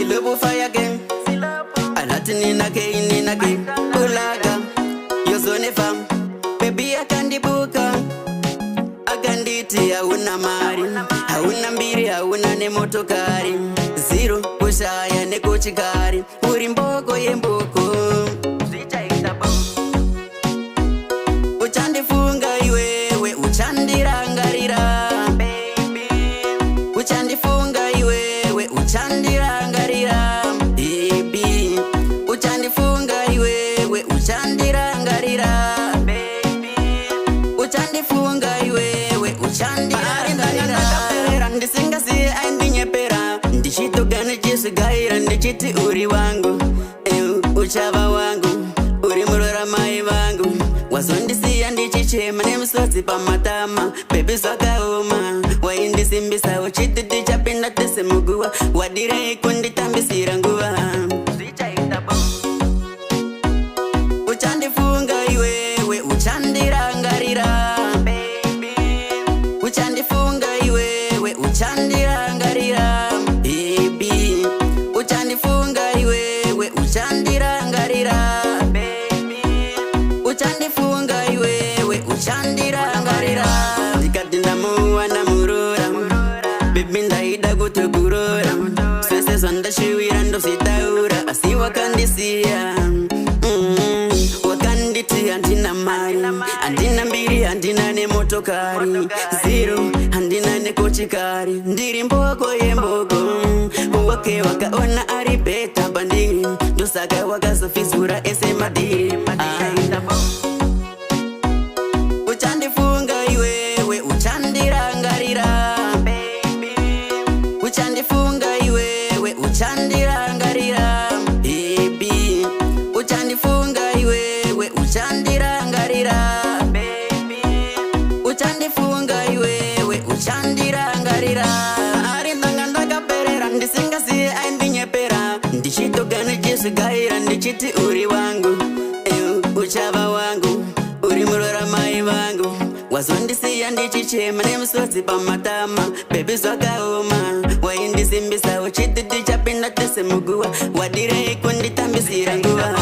silobu fire game alatini nake ulaga yozone fam baby akandibuka akanditi hauna mari hauna mbiri hauna nemotokari zero kushaya nekuchikari uri mboko yemboko uchandifunga iwewe uchandirangarira baby uchandifunga iwewe uchandirangarira baby uchandifunga iwewe uchandirangarira baby uchandifunga iwewe uchandirangarira ndisingasi aindinyepera ndichitogana chisugaira ndichiti uri wangu uchava wangu uri murora mai vangu wazondisiya ndichichema nemusodzi pamatama bebi zvakaoma waindisimbisa uchiti tichapinda tese muguva wadirei kunditambisira nguva uchandifunga iwewe uchandirangarira baby uchandifunga iwewe uchandirangarira baby uchandifunga iwewe uchandirangarira baby uchandifunga iwewe uchandirangarira ndikati ndamuwana murora baby ndaida kutokurora zvese zvandashuwira ndozvitaura asi wakandisiya wakanditi handina mari handina mbiri handina nemotokari zero handina nekochikari ndiri mboko yemboko wake wakaona ari beta bandiri ndosaka wakazofizura ese madiri uchandifunga iwewe uchandirangarira baby uchandifunga iwewe uchandirangarira baby uchandifunga iwewe uchandirangarira baby uchandifunga iwewe uchandirangarira ari ndanga ndakaperera ndisingasi aindinyepera ndichitogana chisugaira ndichiti uri wangu uchava wangu uri murora mai vangu wazondisiya ndichichema nemusodzi pamatama bebi zvakaoma waindisimbisa uchiti tichapinda tese muguva wadirei kunditambisira nguva